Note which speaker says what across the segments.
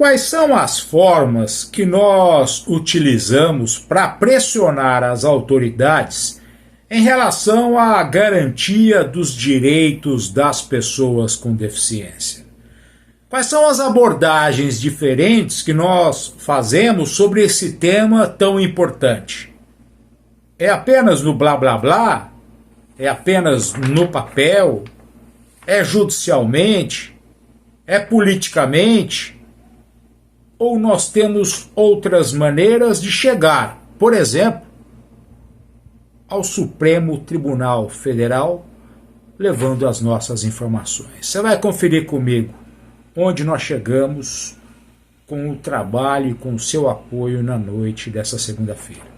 Speaker 1: quais são as formas que nós utilizamos para pressionar as autoridades em relação à garantia dos direitos das pessoas com deficiência? Quais são as abordagens diferentes que nós fazemos sobre esse tema tão importante? É apenas no blá blá blá? É apenas no papel? É judicialmente? É politicamente? Ou nós temos outras maneiras de chegar, por exemplo, ao Supremo Tribunal Federal, levando as nossas informações? Você vai conferir comigo onde nós chegamos com o trabalho e com o seu apoio na noite dessa segunda-feira.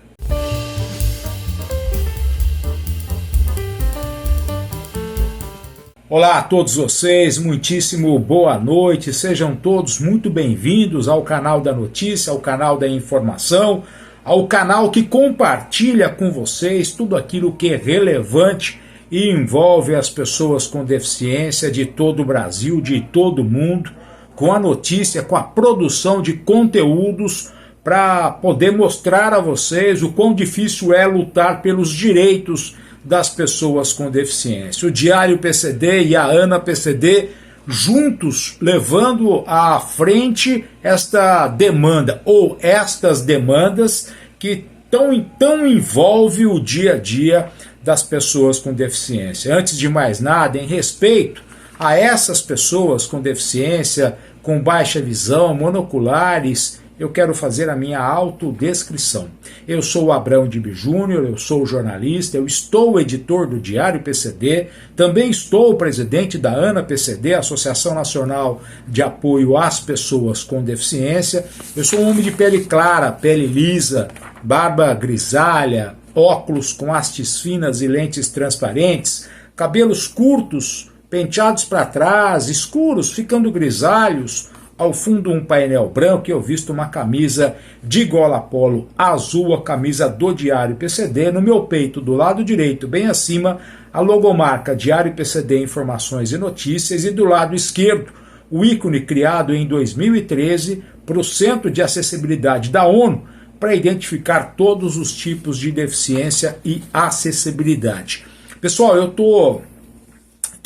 Speaker 1: Olá a todos vocês, muitíssimo boa noite, sejam todos muito bem-vindos ao canal da notícia, ao canal da informação, ao canal que compartilha com vocês tudo aquilo que é relevante e envolve as pessoas com deficiência de todo o Brasil, de todo o mundo, com a notícia, com a produção de conteúdos para poder mostrar a vocês o quão difícil é lutar pelos direitos das pessoas com deficiência. O Diário PCD e a ANA PCD juntos levando à frente esta demanda, ou estas demandas que tão envolve o dia a dia das pessoas com deficiência. Antes de mais nada, em respeito a essas pessoas com deficiência, com baixa visão, monoculares, eu quero fazer a minha autodescrição. Eu sou o Abrão Dib Júnior, eu sou jornalista, eu estou editor do Diário PCD, também estou presidente da ANA PCD, Associação Nacional de Apoio às Pessoas com Deficiência. Eu sou um homem de pele clara, pele lisa, barba grisalha, óculos com hastes finas e lentes transparentes, cabelos curtos, penteados para trás, escuros, ficando grisalhos, ao fundo um painel branco e eu visto uma camisa de gola polo azul, a camisa do Diário PCD. No meu peito, do lado direito, bem acima, a logomarca Diário PCD Informações e Notícias, e do lado esquerdo, o ícone criado em 2013 para o Centro de Acessibilidade da ONU, para identificar todos os tipos de deficiência e acessibilidade. Pessoal, eu tô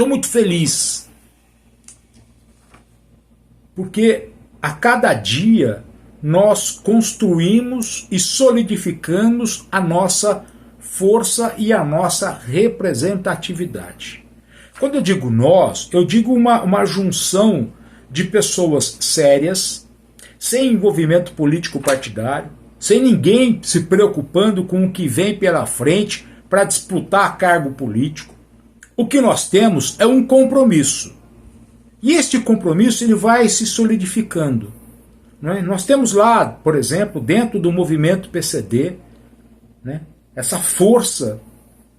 Speaker 1: muito feliz, porque a cada dia nós construímos e solidificamos a nossa força e a nossa representatividade. Quando eu digo nós, eu digo uma junção de pessoas sérias, sem envolvimento político partidário, sem ninguém se preocupando com o que vem pela frente para disputar cargo político. O que nós temos é um compromisso. E este compromisso ele vai se solidificando. Né? Nós temos lá, por exemplo, dentro do movimento PCD, né, essa força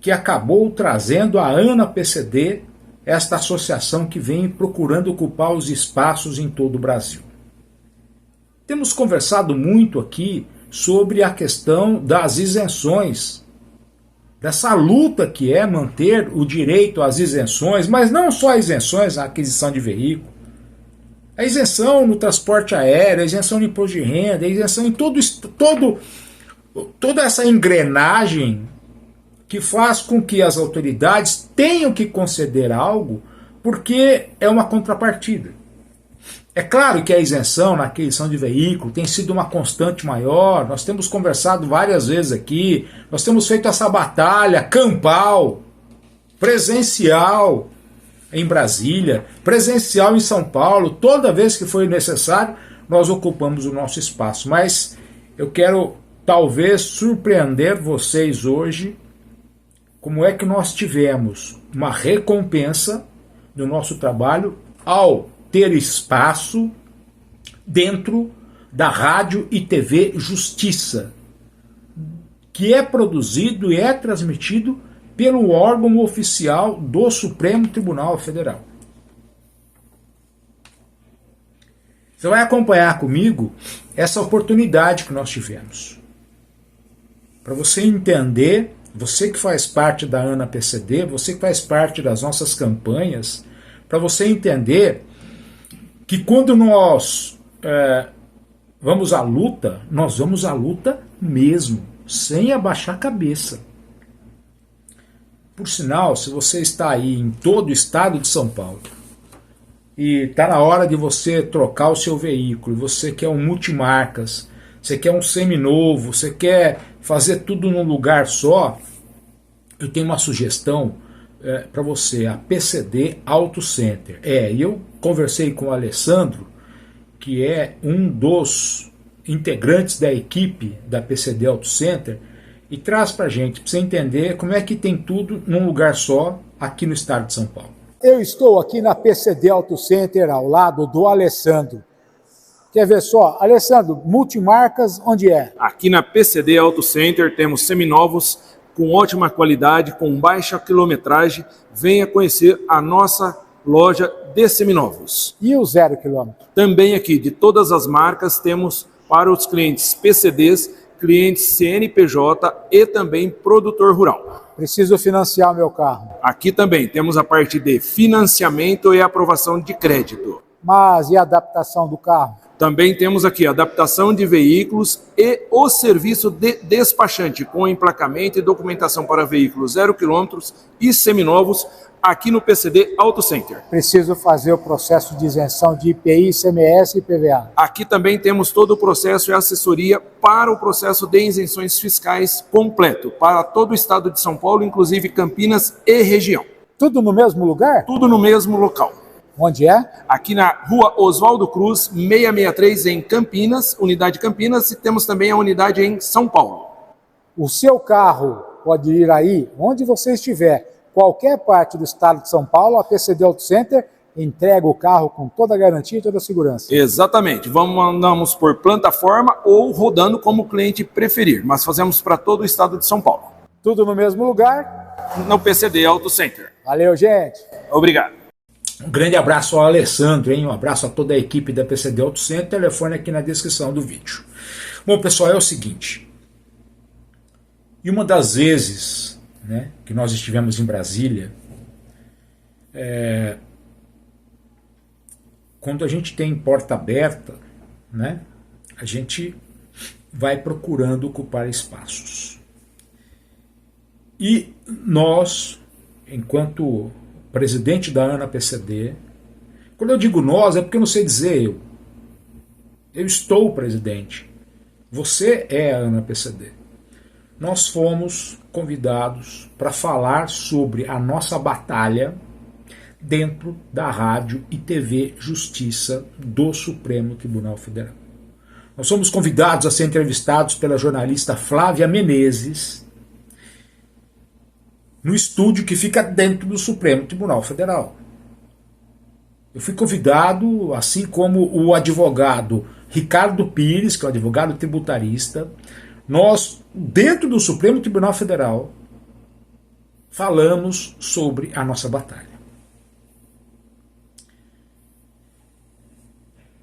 Speaker 1: que acabou trazendo a ANA PCD, esta associação que vem procurando ocupar os espaços em todo o Brasil. Temos conversado muito aqui sobre a questão das isenções, dessa luta que é manter o direito às isenções, mas não só isenções na aquisição de veículo, a isenção no transporte aéreo, a isenção no imposto de renda, a isenção em toda essa engrenagem que faz com que as autoridades tenham que conceder algo porque é uma contrapartida. É claro que a isenção na aquisição de veículo tem sido uma constante maior, nós temos conversado várias vezes aqui, nós temos feito essa batalha campal, presencial em Brasília, presencial em São Paulo, toda vez que foi necessário, nós ocupamos o nosso espaço. Mas eu quero talvez surpreender vocês hoje, como é que nós tivemos uma recompensa do nosso trabalho ao ter espaço dentro da Rádio e TV Justiça, que é produzido e é transmitido pelo órgão oficial do Supremo Tribunal Federal. Você vai acompanhar comigo essa oportunidade que nós tivemos. Para você entender, você que faz parte da ANA PCD, você que faz parte das nossas campanhas, para você entender que quando nós vamos à luta, nós vamos à luta mesmo, sem abaixar a cabeça. Por sinal, se você está aí em todo o estado de São Paulo e está na hora de você trocar o seu veículo, você quer um multimarcas, você quer um seminovo, você quer fazer tudo num lugar só, eu tenho uma sugestão para você, a PCD Auto Center. Eu conversei com o Alessandro, que é um dos integrantes da equipe da PCD Auto Center, e traz para a gente, para você entender como é que tem tudo num lugar só aqui no estado de São Paulo. Eu estou aqui na PCD Auto Center ao lado do Alessandro. Quer ver só? Alessandro, multimarcas, onde é?
Speaker 2: Aqui na PCD Auto Center temos seminovos com ótima qualidade, com baixa quilometragem. Venha conhecer a nossa loja de seminovos.
Speaker 1: E o 0 km?
Speaker 2: Também aqui, de todas as marcas, temos para os clientes PCDs, clientes CNPJ e também produtor rural.
Speaker 1: Preciso financiar o meu carro.
Speaker 2: Aqui também temos a parte de financiamento e aprovação de crédito.
Speaker 1: Mas e a adaptação do carro?
Speaker 2: Também temos aqui a adaptação de veículos e o serviço de despachante com emplacamento e documentação para veículos 0 km e seminovos aqui no PCD Auto Center.
Speaker 1: Preciso fazer o processo de isenção de IPI, ICMS e PVA.
Speaker 2: Aqui também temos todo o processo e assessoria para o processo de isenções fiscais completo para todo o estado de São Paulo, inclusive Campinas e região.
Speaker 1: Tudo no mesmo lugar?
Speaker 2: Tudo no mesmo local.
Speaker 1: Onde é?
Speaker 2: Aqui na rua Oswaldo Cruz, 663 em Campinas, unidade Campinas, e temos também a unidade em São Paulo.
Speaker 1: O seu carro pode ir aí, onde você estiver, qualquer parte do estado de São Paulo, a PCD Auto Center entrega o carro com toda a garantia e toda a segurança.
Speaker 2: Exatamente. Andamos por plataforma ou rodando como o cliente preferir, mas fazemos para todo o estado de São Paulo.
Speaker 1: Tudo no mesmo lugar?
Speaker 2: No PCD Auto Center.
Speaker 1: Valeu, gente.
Speaker 2: Obrigado.
Speaker 1: Um grande abraço ao Alessandro, hein? Um abraço a toda a equipe da PCD Auto Center, telefone aqui na descrição do vídeo. Bom, pessoal, é o seguinte. E uma das vezes, né, que nós estivemos em Brasília, quando a gente tem porta aberta, né, a gente vai procurando ocupar espaços. E nós, enquanto presidente da ANA-PCD, quando eu digo nós, é porque eu não sei dizer eu. Eu estou o presidente. Você é a ANA-PCD. Nós fomos convidados para falar sobre a nossa batalha dentro da Rádio e TV Justiça do Supremo Tribunal Federal. Nós somos convidados a ser entrevistados pela jornalista Flávia Menezes, no estúdio que fica dentro do Supremo Tribunal Federal. Eu fui convidado, assim como o advogado Ricardo Pires, que é o advogado tributarista, nós, dentro do Supremo Tribunal Federal, falamos sobre a nossa batalha.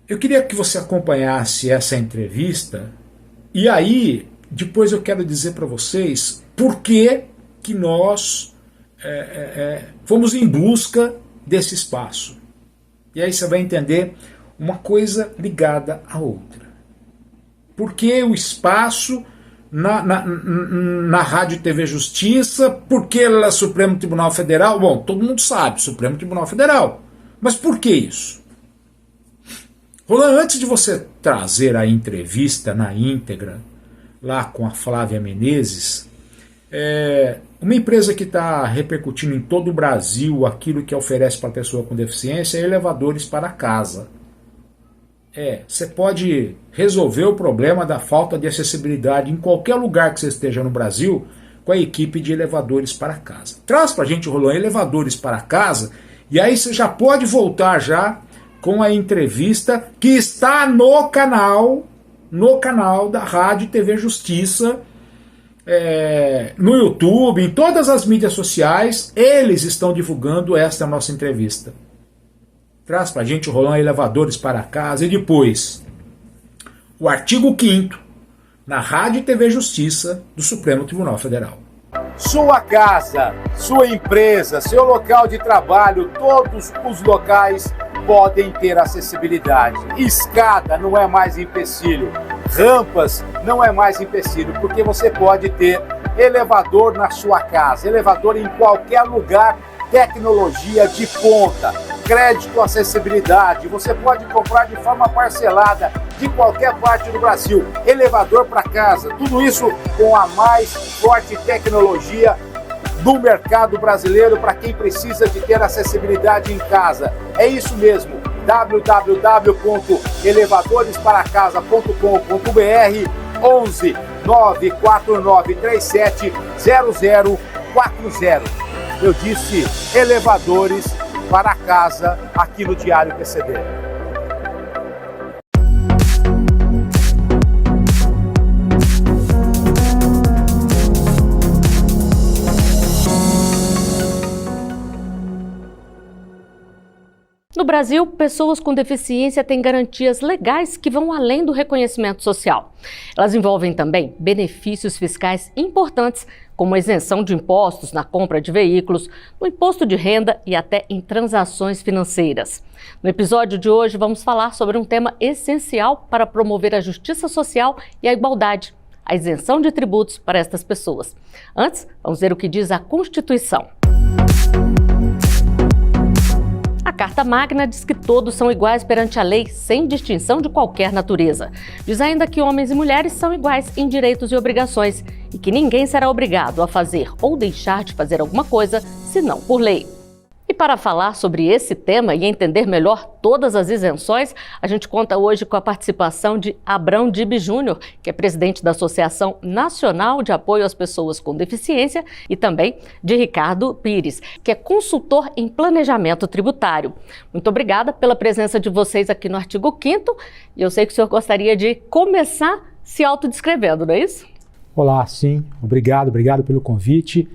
Speaker 1: Eu queria que você acompanhasse essa entrevista, e aí, depois eu quero dizer para vocês por que nós fomos em busca desse espaço. E aí você vai entender uma coisa ligada à outra. Por que o espaço na Rádio e TV Justiça? Por que lá Supremo Tribunal Federal? Bom, todo mundo sabe, Supremo Tribunal Federal. Mas por que isso? Roland, antes de você trazer a entrevista na íntegra, lá com a Flávia Menezes, uma empresa que está repercutindo em todo o Brasil aquilo que oferece para a pessoa com deficiência é elevadores para casa. Você pode resolver o problema da falta de acessibilidade em qualquer lugar que você esteja no Brasil com a equipe de elevadores para casa. Traz para a gente, Roland, elevadores para casa, e aí você já pode voltar já com a entrevista que está no canal da Rádio e TV Justiça, no YouTube, em todas as mídias sociais, eles estão divulgando esta nossa entrevista. Traz pra gente o Roland elevadores para casa e depois o artigo 5º na Rádio e TV Justiça do Supremo Tribunal Federal. Sua casa, sua empresa, seu local de trabalho, todos os locais podem ter acessibilidade. Escada não é mais empecilho, rampas não é mais empecilho, porque você pode ter elevador na sua casa, elevador em qualquer lugar, tecnologia de ponta, crédito, acessibilidade, você pode comprar de forma parcelada de qualquer parte do Brasil, elevador para casa, tudo isso com a mais forte tecnologia do mercado brasileiro para quem precisa de ter acessibilidade em casa. É isso mesmo, www.elevadoresparacasa.com.br 11 94937 0040. Eu disse elevadores para casa aqui no Diário PCD.
Speaker 3: No Brasil, pessoas com deficiência têm garantias legais que vão além do reconhecimento social. Elas envolvem também benefícios fiscais importantes, como a isenção de impostos na compra de veículos, no imposto de renda e até em transações financeiras. No episódio de hoje, vamos falar sobre um tema essencial para promover a justiça social e a igualdade: a isenção de tributos para estas pessoas. Antes, vamos ver o que diz a Constituição. A Carta Magna diz que todos são iguais perante a lei, sem distinção de qualquer natureza. Diz ainda que homens e mulheres são iguais em direitos e obrigações e que ninguém será obrigado a fazer ou deixar de fazer alguma coisa, senão por lei. E para falar sobre esse tema e entender melhor todas as isenções, a gente conta hoje com a participação de Abrão Dib Júnior, que é presidente da Associação Nacional de Apoio às Pessoas com Deficiência, e também de Ricardo Pires, que é consultor em planejamento tributário. Muito obrigada pela presença de vocês aqui no artigo 5º, e eu sei que o senhor gostaria de começar se autodescrevendo, não é isso?
Speaker 4: Olá, sim. Obrigado pelo convite.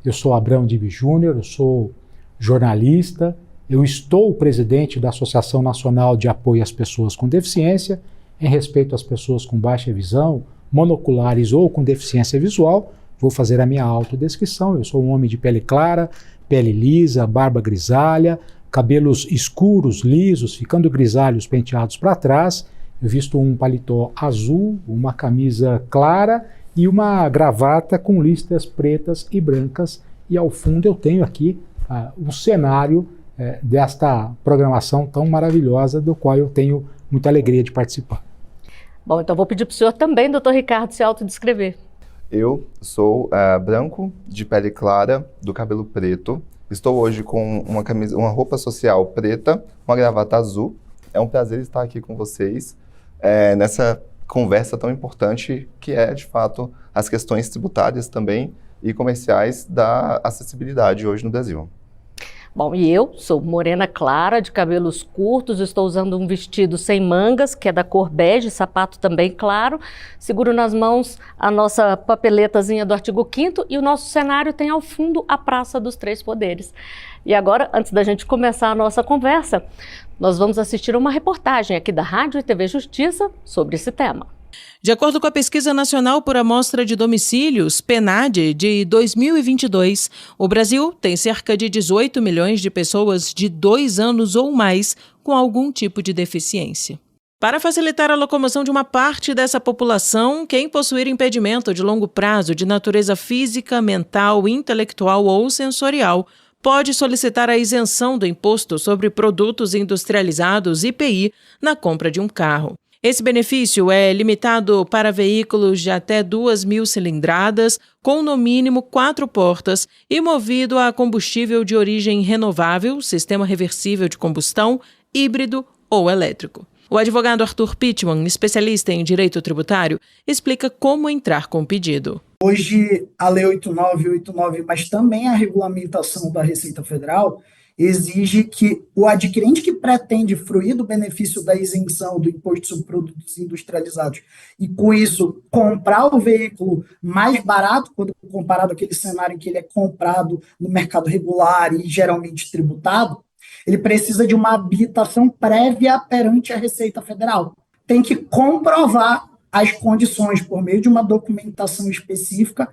Speaker 4: Eu sou Abrão Dib Júnior, eu sou jornalista, eu estou presidente da Associação Nacional de Apoio às Pessoas com Deficiência, em respeito às pessoas com baixa visão, monoculares ou com deficiência visual. Vou fazer a minha autodescrição. Eu sou um homem de pele clara, pele lisa, barba grisalha, cabelos escuros, lisos, ficando grisalhos penteados para trás. Eu visto um paletó azul, uma camisa clara e uma gravata com listas pretas e brancas. E ao fundo eu tenho aqui um cenário desta programação tão maravilhosa, do qual eu tenho muita alegria de participar.
Speaker 3: Bom, então vou pedir para o senhor também, doutor Ricardo, se autodescrever.
Speaker 5: Eu sou branco, de pele clara, do cabelo preto. Estou hoje com uma roupa social preta, uma gravata azul. É um prazer estar aqui com vocês nessa conversa tão importante que é, de fato, as questões tributárias também e comerciais da acessibilidade hoje no Brasil.
Speaker 3: Bom, e eu sou morena clara, de cabelos curtos, estou usando um vestido sem mangas, que é da cor bege, sapato também claro. Seguro nas mãos a nossa papeletazinha do artigo 5º e o nosso cenário tem ao fundo a Praça dos Três Poderes. E agora, antes da gente começar a nossa conversa, nós vamos assistir uma reportagem aqui da Rádio e TV Justiça sobre esse tema.
Speaker 6: De acordo com a Pesquisa Nacional por Amostra de Domicílios, PNAD, de 2022, o Brasil tem cerca de 18 milhões de pessoas de 2 anos ou mais com algum tipo de deficiência. Para facilitar a locomoção de uma parte dessa população, quem possuir impedimento de longo prazo de natureza física, mental, intelectual ou sensorial pode solicitar a isenção do Imposto sobre Produtos Industrializados, IPI, na compra de um carro. Esse benefício é limitado para veículos de até 2.000 cilindradas, com no mínimo 4 portas e movido a combustível de origem renovável, sistema reversível de combustão, híbrido ou elétrico. O advogado Arthur Pittman, especialista em direito tributário, explica como entrar com o pedido.
Speaker 7: Hoje, a Lei 8989, mas também a regulamentação da Receita Federal, exige que o adquirente que pretende fruir do benefício da isenção do Imposto sobre Produtos Industrializados e, com isso, comprar o veículo mais barato, quando comparado àquele cenário em que ele é comprado no mercado regular e geralmente tributado, ele precisa de uma habilitação prévia perante a Receita Federal. Tem que comprovar as condições por meio de uma documentação específica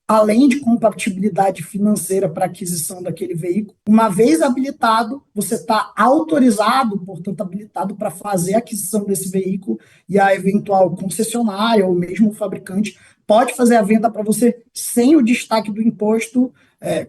Speaker 7: além de compatibilidade financeira para aquisição daquele veículo, uma vez habilitado, você está autorizado, portanto, habilitado para fazer a aquisição desse veículo, e a eventual concessionária ou mesmo o fabricante pode fazer a venda para você sem o destaque do imposto,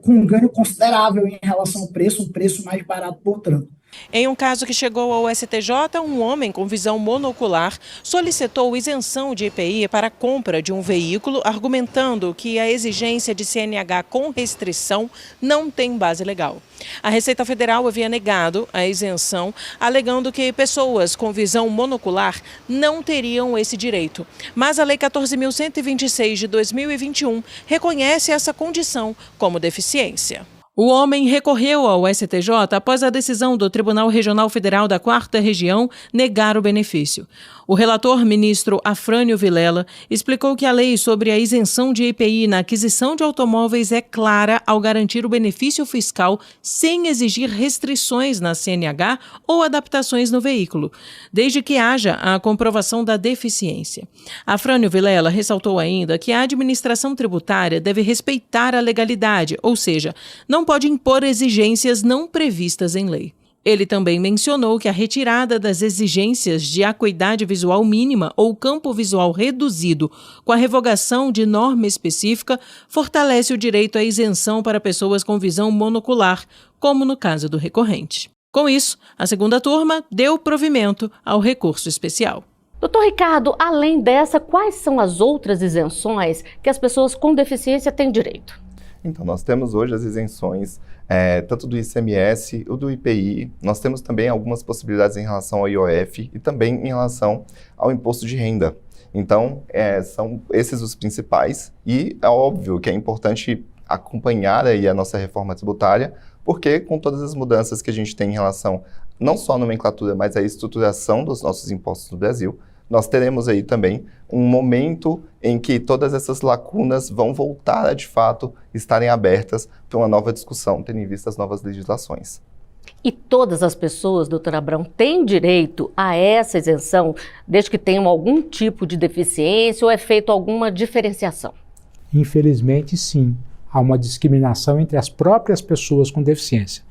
Speaker 7: com um ganho considerável em relação ao preço, um preço mais barato, portanto.
Speaker 6: Em um caso que chegou ao STJ, um homem com visão monocular solicitou isenção de IPI para a compra de um veículo, argumentando que a exigência de CNH com restrição não tem base legal. A Receita Federal havia negado a isenção, alegando que pessoas com visão monocular não teriam esse direito. Mas a Lei 14.126 de 2021 reconhece essa condição como deficiência. O homem recorreu ao STJ após a decisão do Tribunal Regional Federal da 4ª Região negar o benefício. O relator ministro Afrânio Vilela explicou que a lei sobre a isenção de IPI na aquisição de automóveis é clara ao garantir o benefício fiscal sem exigir restrições na CNH ou adaptações no veículo, desde que haja a comprovação da deficiência. Afrânio Vilela ressaltou ainda que a administração tributária deve respeitar a legalidade, ou seja, não pode impor exigências não previstas em lei. Ele também mencionou que a retirada das exigências de acuidade visual mínima ou campo visual reduzido com a revogação de norma específica fortalece o direito à isenção para pessoas com visão monocular, como no caso do recorrente. Com isso, a segunda turma deu provimento ao recurso especial.
Speaker 3: Doutor Ricardo, além dessa, quais são as outras isenções que as pessoas com deficiência têm direito?
Speaker 5: Então, nós temos hoje as isenções, tanto do ICMS ou do IPI. Nós temos também algumas possibilidades em relação ao IOF e também em relação ao imposto de renda. Então, são esses os principais e é óbvio que é importante acompanhar aí a nossa reforma tributária, porque com todas as mudanças que a gente tem em relação não só à nomenclatura, mas à estruturação dos nossos impostos no Brasil, nós teremos aí também um momento em que todas essas lacunas vão voltar a, de fato, estarem abertas para uma nova discussão, tendo em vista as novas legislações.
Speaker 3: E todas as pessoas, doutor Abrão, têm direito a essa isenção, desde que tenham algum tipo de deficiência ou é feita alguma diferenciação?
Speaker 4: Infelizmente, sim. Há uma discriminação entre as próprias pessoas com deficiência.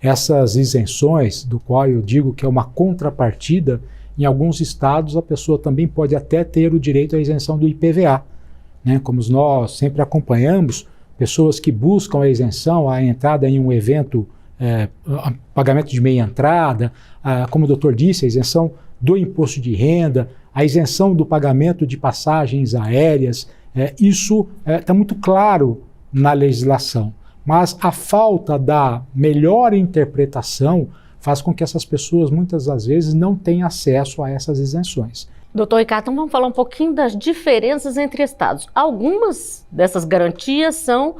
Speaker 4: Essas isenções, do qual eu digo que é uma contrapartida, em alguns estados, a pessoa também pode até ter o direito à isenção do IPVA. Né? Como nós sempre acompanhamos, pessoas que buscam a isenção, a entrada em um evento, pagamento de meia entrada, como o doutor disse, a isenção do imposto de renda, a isenção do pagamento de passagens aéreas, isso está muito claro na legislação. Mas a falta da melhor interpretação faz com que essas pessoas, muitas das vezes, não tenham acesso a essas isenções.
Speaker 3: Doutor Ricardo, então vamos falar um pouquinho das diferenças entre estados. Algumas dessas garantias são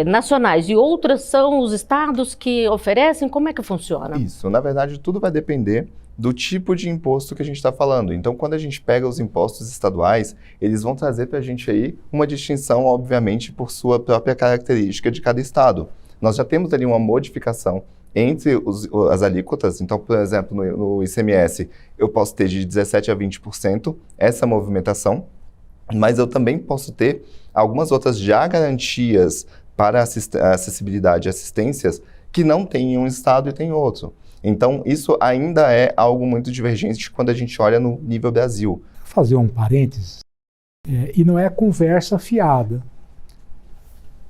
Speaker 3: nacionais e outras são os estados que oferecem. Como é que funciona?
Speaker 5: Isso, na verdade, tudo vai depender do tipo de imposto que a gente está falando. Então, quando a gente pega os impostos estaduais, eles vão trazer para a gente aí uma distinção, obviamente, por sua própria característica de cada estado. Nós já temos ali uma modificação entre as alíquotas. Então, por exemplo, no ICMS, eu posso ter de 17% a 20% essa movimentação, mas eu também posso ter algumas outras já garantias para acessibilidade e assistências que não tem em um estado e tem em outro. Então, isso ainda é algo muito divergente quando a gente olha no nível Brasil.
Speaker 4: Vou fazer um parênteses, e não é conversa fiada.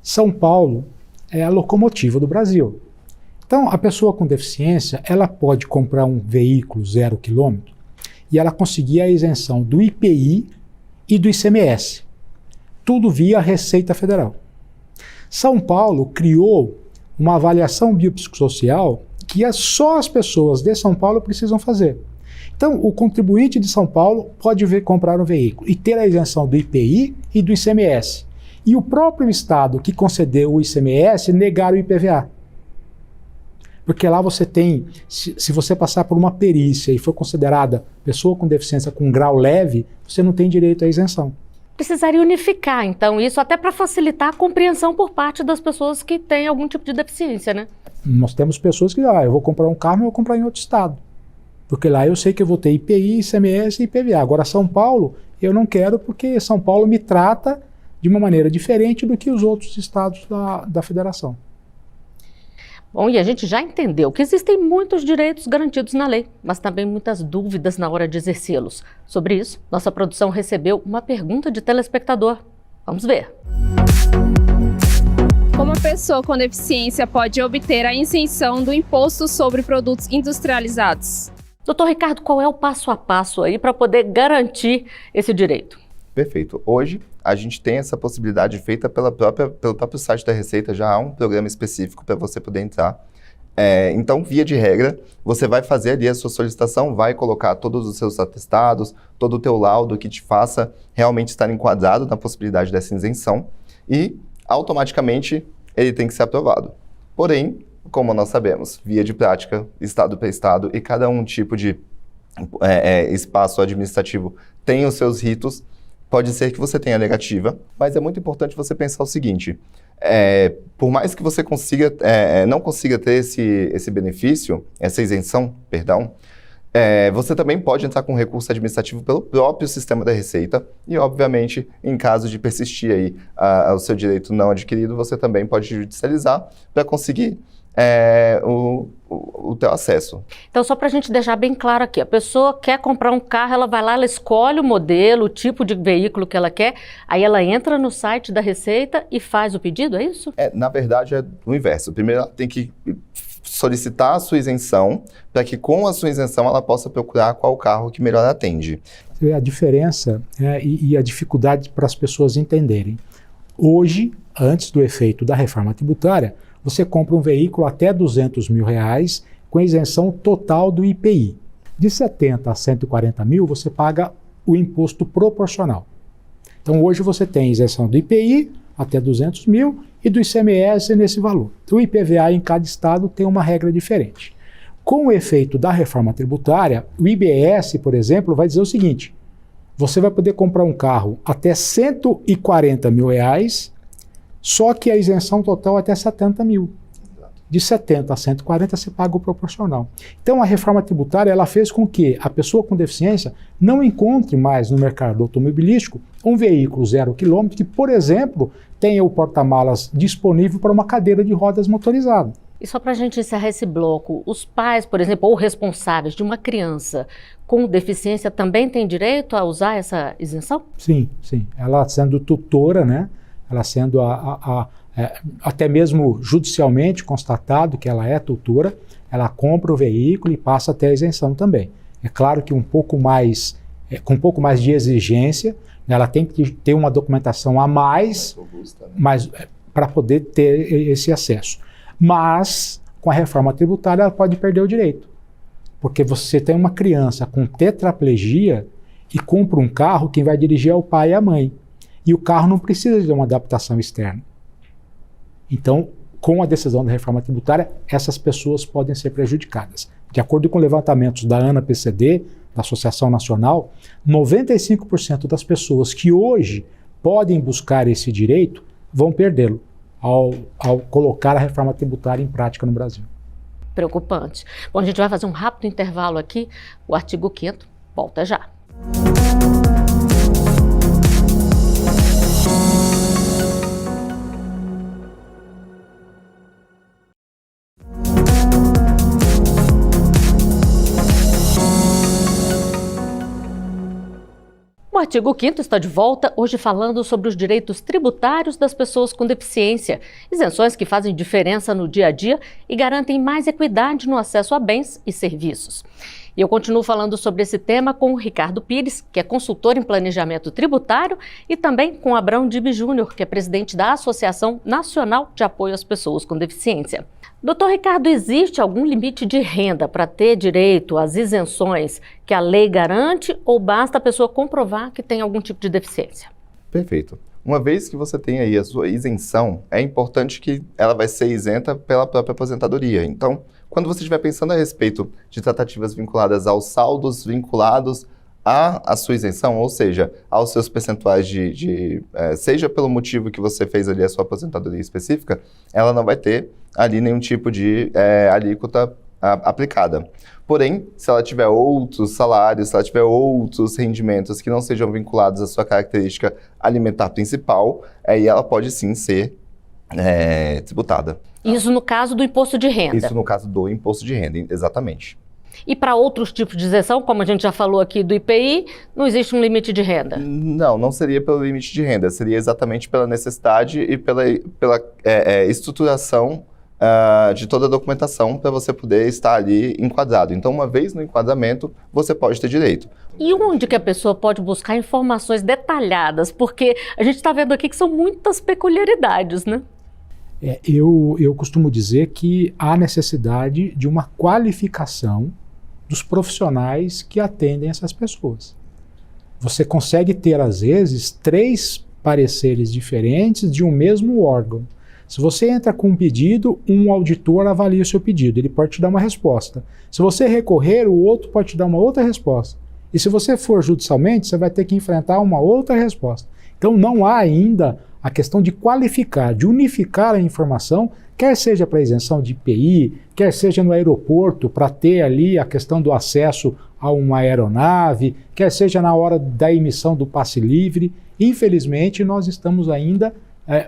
Speaker 4: São Paulo é a locomotiva do Brasil. Então, a pessoa com deficiência, ela pode comprar um veículo 0 km e ela conseguir a isenção do IPI e do ICMS, tudo via Receita Federal. São Paulo criou uma avaliação biopsicossocial que só as pessoas de São Paulo precisam fazer. Então, o contribuinte de São Paulo pode comprar um veículo e ter a isenção do IPI e do ICMS. E o próprio estado que concedeu o ICMS negar o IPVA. Porque lá você tem, se você passar por uma perícia e for considerada pessoa com deficiência com grau leve, você não tem direito à isenção.
Speaker 3: Precisaria unificar, então, isso até para facilitar a compreensão por parte das pessoas que têm algum tipo de deficiência, né?
Speaker 4: Nós temos pessoas que, eu vou comprar um carro, mas eu vou comprar em outro estado. Porque lá eu sei que eu vou ter IPI, ICMS e IPVA. Agora, São Paulo, eu não quero porque São Paulo me trata de uma maneira diferente do que os outros estados da federação.
Speaker 3: Bom, e a gente já entendeu que existem muitos direitos garantidos na lei, mas também muitas dúvidas na hora de exercê-los. Sobre isso, nossa produção recebeu uma pergunta de telespectador. Vamos ver.
Speaker 8: Como a pessoa com deficiência pode obter a isenção do imposto sobre produtos industrializados?
Speaker 3: Doutor Ricardo, qual é o passo a passo aí para poder garantir esse direito?
Speaker 5: Perfeito. Hoje, a gente tem essa possibilidade feita pelo próprio site da Receita, já há um programa específico para você poder entrar. Então, via de regra, você vai fazer ali a sua solicitação, vai colocar todos os seus atestados, todo o teu laudo que te faça realmente estar enquadrado na possibilidade dessa isenção e, automaticamente, ele tem que ser aprovado. Porém, como nós sabemos, via de prática, estado para estado, e cada um tipo de espaço administrativo tem os seus ritos. Pode ser que você tenha negativa, mas é muito importante você pensar o seguinte, por mais que você não consiga ter esse benefício, essa isenção, perdão, você também pode entrar com recurso administrativo pelo próprio sistema da Receita e, obviamente, em caso de persistir aí o seu direito não adquirido, você também pode judicializar para conseguir o teu acesso.
Speaker 3: Então, só para a gente deixar bem claro aqui, a pessoa quer comprar um carro, ela vai lá, ela escolhe o modelo, o tipo de veículo que ela quer, aí ela entra no site da Receita e faz o pedido, é isso?
Speaker 5: Na verdade, é o inverso. Primeiro, ela tem que solicitar a sua isenção, para que com a sua isenção ela possa procurar qual carro que melhor atende.
Speaker 4: A diferença e a dificuldade para as pessoas entenderem. Hoje, antes do efeito da reforma tributária, você compra um veículo até R$200 mil com isenção total do IPI. De 70 a 140 mil, você paga o imposto proporcional. Então, hoje você tem isenção do IPI até 200 mil e do ICMS nesse valor. O IPVA em cada estado tem uma regra diferente. Com o efeito da reforma tributária, o IBS, por exemplo, vai dizer o seguinte, você vai poder comprar um carro até R$140 mil, só que a isenção total é até 70 mil. De 70 a 140 você paga o proporcional. Então a reforma tributária ela fez com que a pessoa com deficiência não encontre mais no mercado automobilístico um veículo 0 km que, por exemplo, tenha o porta-malas disponível para uma cadeira de rodas motorizada.
Speaker 3: E só para a gente encerrar esse bloco, os pais, por exemplo, ou responsáveis de uma criança com deficiência também têm direito a usar essa isenção?
Speaker 4: Sim, sim. Ela sendo tutora, né? Ela sendo até mesmo judicialmente constatado que ela é tutora, ela compra o veículo e passa a ter a isenção também. É claro que com um pouco mais de exigência, ela tem que ter uma documentação a mais, para poder ter esse acesso. Mas, com a reforma tributária, ela pode perder o direito. Porque você tem uma criança com tetraplegia e compra um carro, quem vai dirigir é o pai e a mãe. E o carro não precisa de uma adaptação externa. Então, com a decisão da reforma tributária, essas pessoas podem ser prejudicadas. De acordo com levantamentos da ANA-PCD, da Associação Nacional, 95% das pessoas que hoje podem buscar esse direito vão perdê-lo ao colocar a reforma tributária em prática no Brasil.
Speaker 3: Preocupante. Bom, a gente vai fazer um rápido intervalo aqui. O artigo 5º volta já. O artigo 5º está de volta, hoje falando sobre os direitos tributários das pessoas com deficiência, isenções que fazem diferença no dia a dia e garantem mais equidade no acesso a bens e serviços. E eu continuo falando sobre esse tema com o Ricardo Pires, que é consultor em planejamento tributário, e também com Abrão Dib Júnior, que é presidente da Associação Nacional de Apoio às Pessoas com Deficiência. Doutor Ricardo, existe algum limite de renda para ter direito às isenções que a lei garante ou basta a pessoa comprovar que tem algum tipo de deficiência?
Speaker 5: Perfeito. Uma vez que você tem aí a sua isenção, é importante que ela vai ser isenta pela própria aposentadoria. Então, quando você estiver pensando a respeito de tratativas vinculadas aos saldos vinculados à sua isenção, ou seja, aos seus percentuais seja pelo motivo que você fez ali a sua aposentadoria específica, ela não vai ter ali nenhum tipo de alíquota aplicada. Porém, se ela tiver outros salários, se ela tiver outros rendimentos que não sejam vinculados à sua característica alimentar principal, aí ela pode sim ser tributada.
Speaker 3: Isso no caso do imposto de renda.
Speaker 5: Isso no caso do imposto de renda, exatamente.
Speaker 3: E para outros tipos de isenção, como a gente já falou aqui do IPI, não existe um limite de renda?
Speaker 5: Não seria pelo limite de renda, seria exatamente pela necessidade e pela estruturação de toda a documentação para você poder estar ali enquadrado. Então, uma vez no enquadramento, você pode ter direito.
Speaker 3: E onde que a pessoa pode buscar informações detalhadas? Porque a gente está vendo aqui que são muitas peculiaridades, né?
Speaker 4: Eu costumo dizer que há necessidade de uma qualificação dos profissionais que atendem essas pessoas. Você consegue ter, às vezes, 3 pareceres diferentes de um mesmo órgão. Se você entra com um pedido, um auditor avalia o seu pedido, ele pode te dar uma resposta. Se você recorrer, o outro pode te dar uma outra resposta. E se você for judicialmente, você vai ter que enfrentar uma outra resposta. Então não há ainda a questão de qualificar, de unificar a informação, quer seja para isenção de IPI, quer seja no aeroporto, para ter ali a questão do acesso a uma aeronave, quer seja na hora da emissão do passe livre. Infelizmente, nós estamos ainda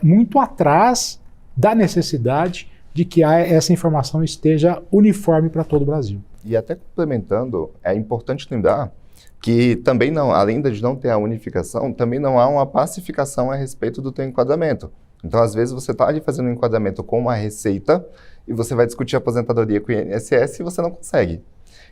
Speaker 4: muito atrás da necessidade de que essa informação esteja uniforme para todo o Brasil.
Speaker 5: E até complementando, é importante lembrar que também não, além de não ter a unificação, também não há uma pacificação a respeito do teu enquadramento. Então, às vezes, você está ali fazendo um enquadramento com uma receita e você vai discutir a aposentadoria com o INSS e você não consegue.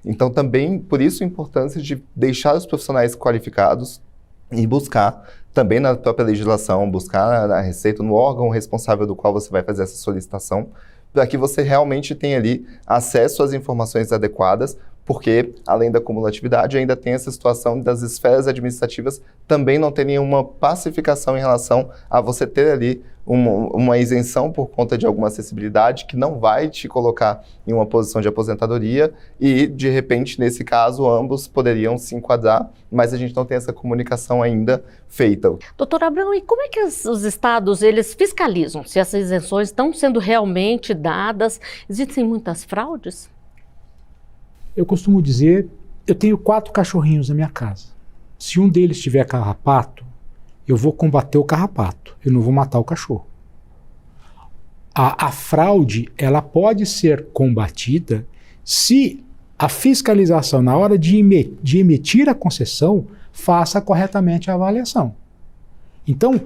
Speaker 5: Então, também, por isso a importância de deixar os profissionais qualificados e buscar, também na própria legislação, buscar na receita, no órgão responsável do qual você vai fazer essa solicitação, para que você realmente tenha ali acesso às informações adequadas, porque, além da cumulatividade, ainda tem essa situação das esferas administrativas também não terem uma pacificação em relação a você ter ali uma isenção por conta de alguma acessibilidade que não vai te colocar em uma posição de aposentadoria e, de repente, nesse caso, ambos poderiam se enquadrar, mas a gente não tem essa comunicação ainda feita.
Speaker 3: Doutor Abrão, e como é que os estados eles fiscalizam se essas isenções estão sendo realmente dadas? Existem muitas fraudes?
Speaker 4: Eu costumo dizer, eu tenho 4 cachorrinhos na minha casa. Se um deles tiver carrapato, eu vou combater o carrapato, eu não vou matar o cachorro. A fraude, ela pode ser combatida se a fiscalização, na hora de emitir a concessão, faça corretamente a avaliação. Então,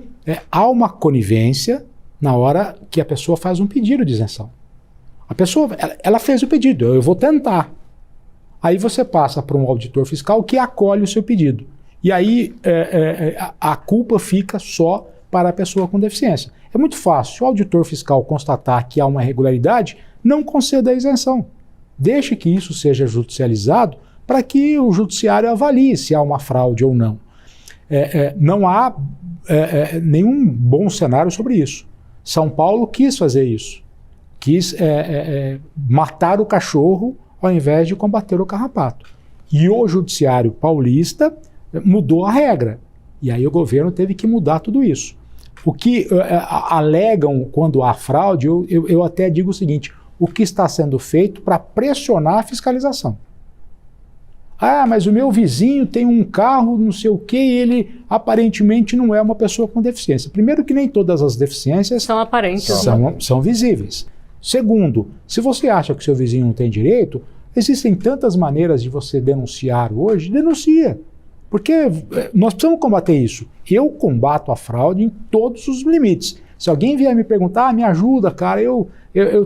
Speaker 4: há uma conivência na hora que a pessoa faz um pedido de isenção. A pessoa, ela fez o pedido, eu vou tentar. Aí você passa para um auditor fiscal que acolhe o seu pedido. E aí a culpa fica só para a pessoa com deficiência. É muito fácil. Se o auditor fiscal constatar que há uma irregularidade, não conceda a isenção. Deixe que isso seja judicializado para que o judiciário avalie se há uma fraude ou não. Não há nenhum bom cenário sobre isso. São Paulo quis fazer isso. Quis matar o cachorro ao invés de combater o carrapato. E o judiciário paulista mudou a regra. E aí o governo teve que mudar tudo isso. O que alegam quando há fraude, eu até digo o seguinte, o que está sendo feito para pressionar a fiscalização. Ah, mas o meu vizinho tem um carro, não sei o quê, e ele aparentemente não é uma pessoa com deficiência. Primeiro que nem todas as deficiências
Speaker 3: são aparentes,
Speaker 4: são visíveis. Segundo, se você acha que seu vizinho não tem direito, existem tantas maneiras de você denunciar hoje, denuncia. Porque nós precisamos combater isso. Eu combato a fraude em todos os limites. Se alguém vier me perguntar, me ajuda, cara, eu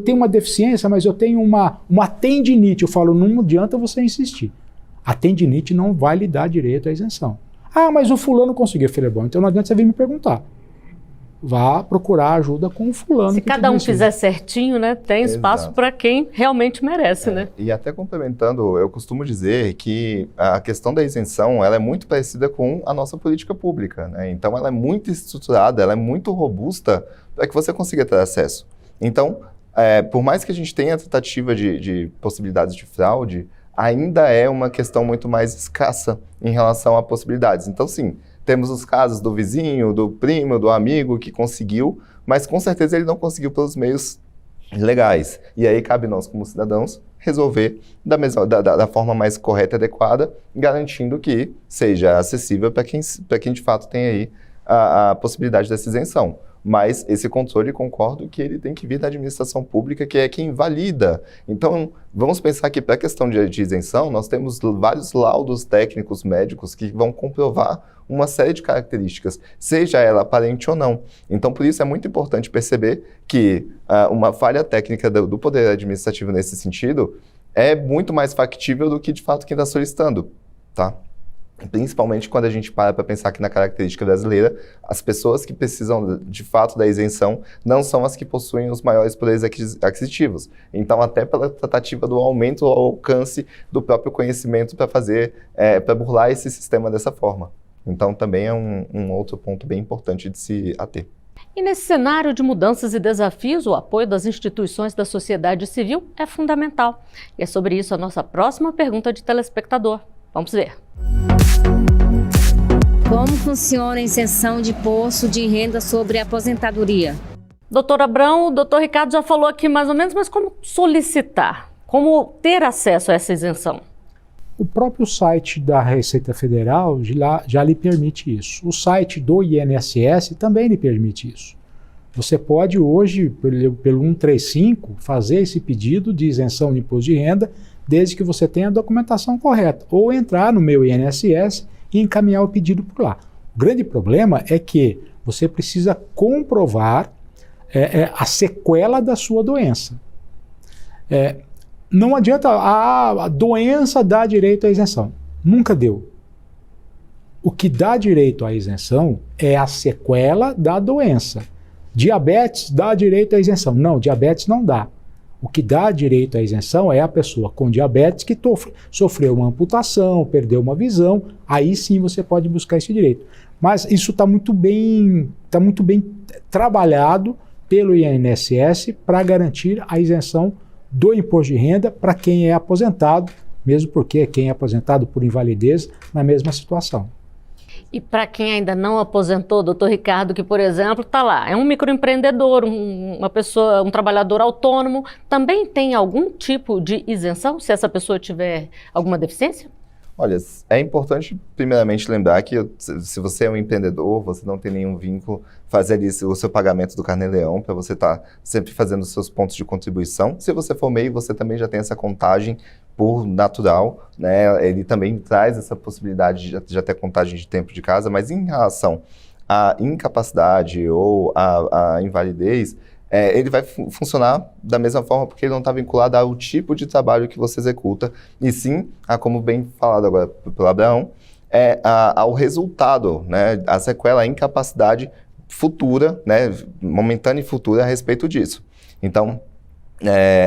Speaker 4: tenho uma deficiência, mas eu tenho uma tendinite. Eu falo, não adianta você insistir. A tendinite não vai lhe dar direito à isenção. Ah, mas o fulano conseguiu. Eu falei, bom, então não adianta você vir me perguntar. Vá procurar ajuda com o fulano.
Speaker 3: Se cada um fizer certinho, né, tem espaço para quem realmente merece, né?
Speaker 5: E até complementando, eu costumo dizer que a questão da isenção, ela é muito parecida com a nossa política pública, né? Então, ela é muito estruturada, ela é muito robusta para que você consiga ter acesso. Então, por mais que a gente tenha a tentativa de possibilidades de fraude, ainda é uma questão muito mais escassa em relação a possibilidades. Então, sim, temos os casos do vizinho, do primo, do amigo que conseguiu, mas com certeza ele não conseguiu pelos meios legais. E aí cabe nós, como cidadãos, resolver da forma mais correta e adequada, garantindo que seja acessível para quem de fato tem aí a possibilidade dessa isenção. Mas esse controle, concordo que ele tem que vir da administração pública, que é quem valida. Então, vamos pensar que para a questão de isenção, nós temos vários laudos técnicos médicos que vão comprovar uma série de características, seja ela aparente ou não. Então, por isso é muito importante perceber que uma falha técnica do Poder Administrativo nesse sentido é muito mais factível do que, de fato, quem está solicitando, tá? Principalmente quando a gente para pensar que na característica brasileira, as pessoas que precisam de fato da isenção não são as que possuem os maiores poderes aquisitivos. Então, até pela tratativa do aumento ao alcance do próprio conhecimento para burlar esse sistema dessa forma. Então, também é um outro ponto bem importante de se ater.
Speaker 3: E nesse cenário de mudanças e desafios, o apoio das instituições da sociedade civil é fundamental. E é sobre isso a nossa próxima pergunta de telespectador. Vamos ver.
Speaker 9: Como funciona a isenção de imposto de renda sobre a aposentadoria?
Speaker 3: Doutor Abrão, o doutor Ricardo já falou aqui mais ou menos, mas como solicitar? Como ter acesso a essa isenção?
Speaker 4: O próprio site da Receita Federal já lhe permite isso. O site do INSS também lhe permite isso. Você pode hoje, pelo 135, fazer esse pedido de isenção de imposto de renda, desde que você tenha a documentação correta, ou entrar no meu INSS e encaminhar o pedido por lá. O grande problema é que você precisa comprovar a sequela da sua doença. Não adianta, a doença dá direito à isenção. Nunca deu. O que dá direito à isenção é a sequela da doença. Diabetes dá direito à isenção. Não, diabetes não dá. O que dá direito à isenção é a pessoa com diabetes que sofreu uma amputação, perdeu uma visão, aí sim você pode buscar esse direito. Mas isso está muito bem trabalhado pelo INSS para garantir a isenção do imposto de renda para quem é aposentado, mesmo porque quem é aposentado por invalidez na mesma situação.
Speaker 3: E para quem ainda não aposentou, doutor Ricardo, que, por exemplo, está lá, é um microempreendedor, uma pessoa, um trabalhador autônomo, também tem algum tipo de isenção se essa pessoa tiver alguma deficiência?
Speaker 5: Olha, é importante primeiramente lembrar que se você é um empreendedor, você não tem nenhum vínculo, fazer ali o seu pagamento do Carnê-Leão para você estar sempre fazendo os seus pontos de contribuição. Se você for MEI, você também já tem essa contagem por natural, né? Ele também traz essa possibilidade de já ter contagem de tempo de casa, mas em relação à incapacidade ou à invalidez, ele vai funcionar da mesma forma porque ele não está vinculado ao tipo de trabalho que você executa, e sim, como bem falado agora pelo Abraão, ao resultado, né, a sequela, a incapacidade futura, né, momentânea e futura a respeito disso. Então,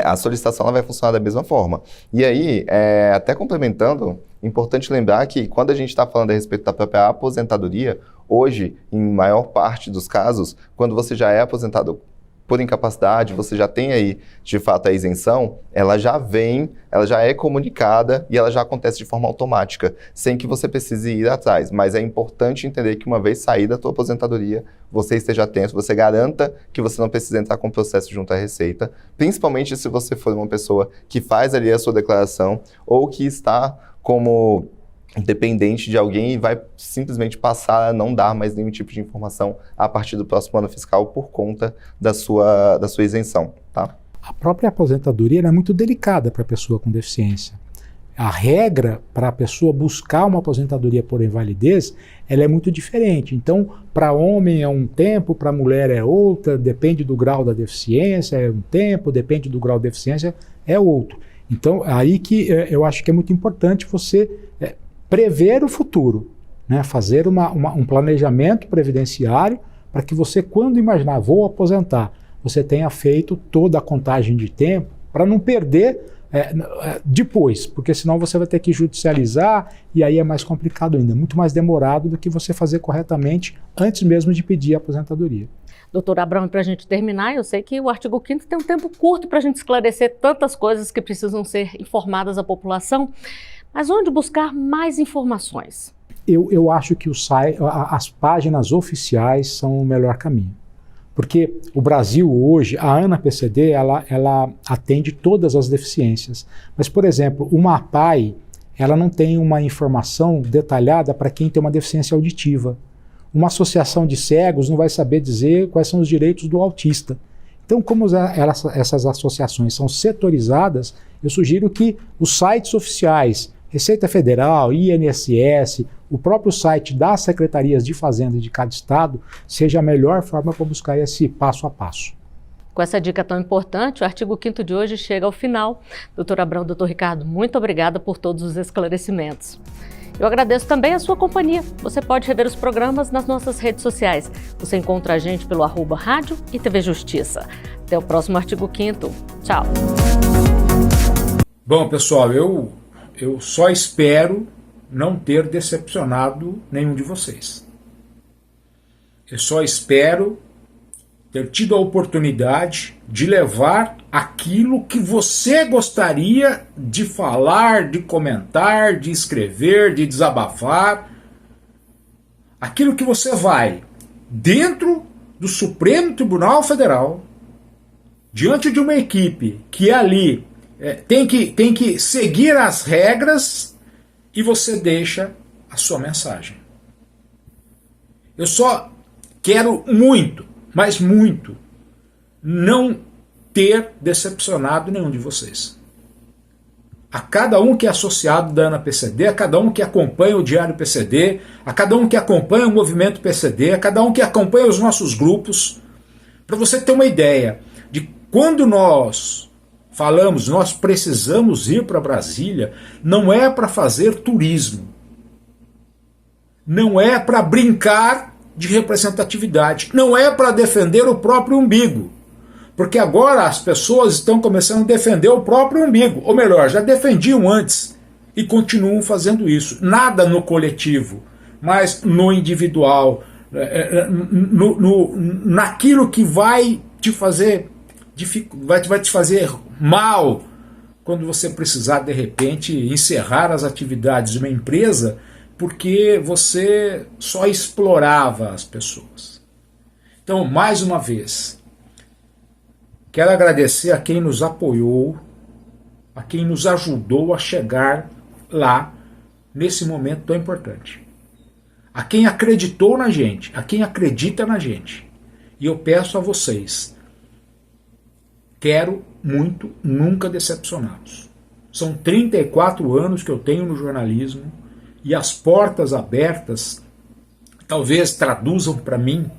Speaker 5: a solicitação ela vai funcionar da mesma forma. E aí, até complementando, importante lembrar que quando a gente está falando a respeito da própria aposentadoria, hoje, em maior parte dos casos, quando você já é aposentado por incapacidade, você já tem aí, de fato, a isenção, ela já é comunicada e ela já acontece de forma automática, sem que você precise ir atrás. Mas é importante entender que uma vez saída a tua aposentadoria, você esteja atento, você garanta que você não precisa entrar com o processo junto à Receita, principalmente se você for uma pessoa que faz ali a sua declaração ou que está como dependente de alguém e vai simplesmente passar a não dar mais nenhum tipo de informação a partir do próximo ano fiscal por conta da sua isenção, tá?
Speaker 4: A própria aposentadoria é muito delicada para a pessoa com deficiência. A regra para a pessoa buscar uma aposentadoria por invalidez, ela é muito diferente. Então, para homem é um tempo, para mulher é outra, depende do grau da deficiência, é um tempo, depende do grau da deficiência, é outro. Então, aí que eu acho que é muito importante você prever o futuro, né? Fazer um planejamento previdenciário para que você, quando imaginar, vou aposentar, você tenha feito toda a contagem de tempo para não perder depois, porque senão você vai ter que judicializar e aí é mais complicado ainda, muito mais demorado do que você fazer corretamente antes mesmo de pedir a aposentadoria.
Speaker 3: Doutor Abrão, para a gente terminar, eu sei que o artigo 5º tem um tempo curto para a gente esclarecer tantas coisas que precisam ser informadas à população, mas onde buscar mais informações? Eu
Speaker 4: acho que as páginas oficiais são o melhor caminho. Porque o Brasil hoje, a ANA-PCD, ela atende todas as deficiências. Mas, por exemplo, uma APAE, ela não tem uma informação detalhada para quem tem uma deficiência auditiva. Uma associação de cegos não vai saber dizer quais são os direitos do autista. Então, como essas associações são setorizadas, eu sugiro que os sites oficiais, Receita Federal, INSS, o próprio site das secretarias de Fazenda de cada estado, seja a melhor forma para buscar esse passo a passo.
Speaker 3: Com essa dica tão importante, o artigo 5º de hoje chega ao final. Doutor Abrão, doutor Ricardo, muito obrigada por todos os esclarecimentos. Eu agradeço também a sua companhia. Você pode rever os programas nas nossas redes sociais. Você encontra a gente pelo @Rádio e TV Justiça. Até o próximo artigo 5º. Tchau.
Speaker 1: Bom, pessoal, eu só espero não ter decepcionado nenhum de vocês. Eu só espero ter tido a oportunidade de levar aquilo que você gostaria de falar, de comentar, de escrever, de desabafar. Aquilo que você vai dentro do Supremo Tribunal Federal, diante de uma equipe que ali tem que seguir as regras, e você deixa a sua mensagem. Eu só quero muito, mas muito, não ter decepcionado nenhum de vocês. A cada um que é associado da ANA-PCD, a cada um que acompanha o Diário PCD, a cada um que acompanha o Movimento PCD, a cada um que acompanha os nossos grupos, para você ter uma ideia de quando nós falamos, nós precisamos ir para Brasília, não é para fazer turismo, não é para brincar de representatividade, não é para defender o próprio umbigo, porque agora as pessoas estão começando a defender o próprio umbigo, ou melhor, já defendiam antes e continuam fazendo isso. Nada no coletivo, mas no individual, naquilo que vai te fazer mal quando você precisar de repente encerrar as atividades de uma empresa porque você só explorava as pessoas. Então, mais uma vez, quero agradecer a quem nos apoiou, a quem nos ajudou a chegar lá nesse momento tão importante. A quem acreditou na gente, a quem acredita na gente. E eu peço a vocês, quero muito nunca decepcioná-los. São 34 anos que eu tenho no jornalismo e as portas abertas talvez traduzam para mim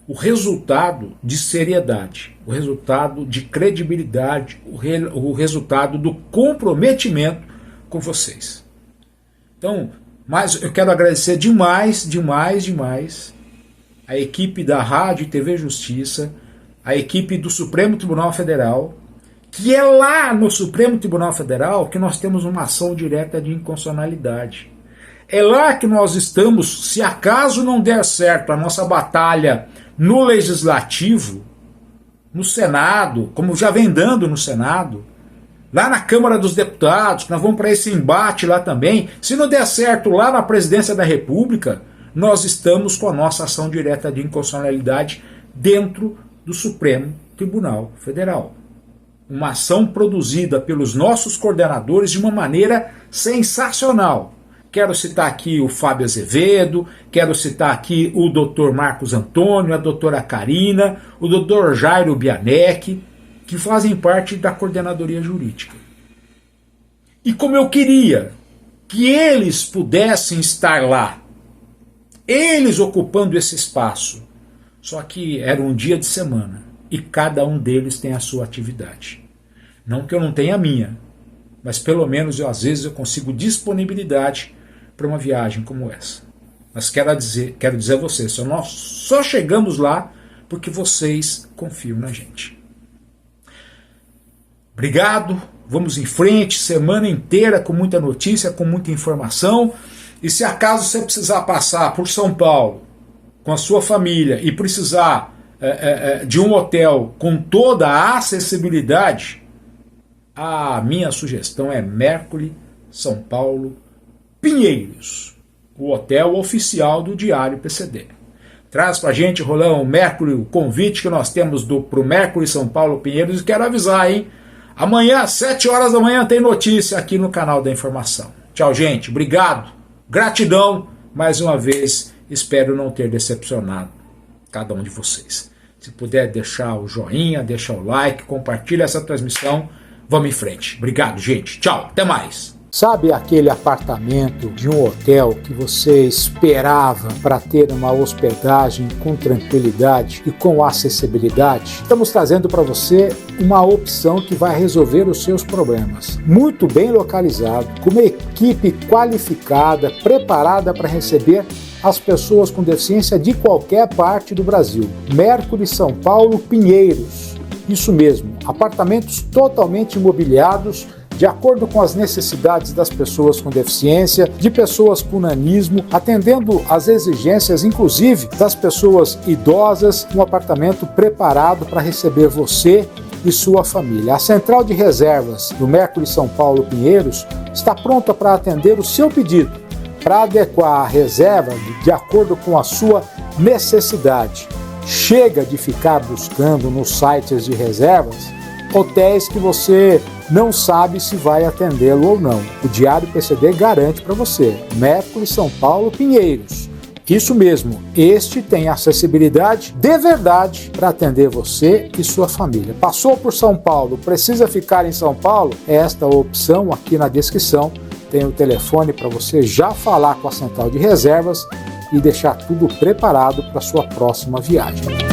Speaker 1: o resultado de seriedade, o resultado de credibilidade, o resultado do comprometimento com vocês. Então, mas eu quero agradecer demais a equipe da Rádio e TV Justiça, a equipe do Supremo Tribunal Federal, que é lá no Supremo Tribunal Federal que nós temos uma ação direta de inconstitucionalidade. É lá que nós estamos, se acaso não der certo a nossa batalha no Legislativo, no Senado, como já vem dando no Senado, lá na Câmara dos Deputados, nós vamos para esse embate lá também, se não der certo lá na Presidência da República, nós estamos com a nossa ação direta de inconstitucionalidade dentro do Supremo Tribunal Federal. Uma ação produzida pelos nossos coordenadores de uma maneira sensacional. Quero citar aqui o Fábio Azevedo, quero citar aqui o Dr. Marcos Antônio, a doutora Karina, o Dr. Jairo Bianec, que fazem parte da coordenadoria jurídica. E como eu queria que eles pudessem estar lá, eles ocupando esse espaço, só que era um dia de semana e cada um deles tem a sua atividade. Não que eu não tenha a minha, mas pelo menos às vezes eu consigo disponibilidade para uma viagem como essa. Mas quero dizer a vocês, nós só chegamos lá porque vocês confiam na gente. Obrigado, vamos em frente, semana inteira com muita notícia, com muita informação. E se acaso você precisar passar por São Paulo com a sua família e precisar de um hotel com toda a acessibilidade, a minha sugestão é Mercury São Paulo Pinheiros, o hotel oficial do Diário PCD. Traz pra gente, Rolão, o Mercury, o convite que nós temos pro Mercury São Paulo Pinheiros, e quero avisar, hein? Amanhã, às 7 horas da manhã, tem notícia aqui no canal da Informação. Tchau, gente. Obrigado. Gratidão. Mais uma vez, espero não ter decepcionado cada um de vocês. Se puder deixar o joinha, deixa o like, compartilha essa transmissão. Vamos em frente. Obrigado, gente. Tchau. Até mais.
Speaker 4: Sabe aquele apartamento de um hotel que você esperava para ter uma hospedagem com tranquilidade e com acessibilidade? Estamos trazendo para você uma opção que vai resolver os seus problemas. Muito bem localizado, com uma equipe qualificada, preparada para receber as pessoas com deficiência de qualquer parte do Brasil. Mercury São Paulo Pinheiros. Isso mesmo, apartamentos totalmente imobiliados, de acordo com as necessidades das pessoas com deficiência, de pessoas com nanismo, atendendo às exigências, inclusive, das pessoas idosas, um apartamento preparado para receber você e sua família. A central de reservas do Mercury São Paulo Pinheiros está pronta para atender o seu pedido, para adequar a reserva de acordo com a sua necessidade. Chega de ficar buscando nos sites de reservas hotéis que você não sabe se vai atendê-lo ou não. O Diário PCD garante para você. Mercury São Paulo Pinheiros. Isso mesmo, este tem acessibilidade de verdade para atender você e sua família. Passou por São Paulo, precisa ficar em São Paulo? Esta opção aqui na descrição tem o telefone para você já falar com a central de reservas e deixar tudo preparado para sua próxima viagem.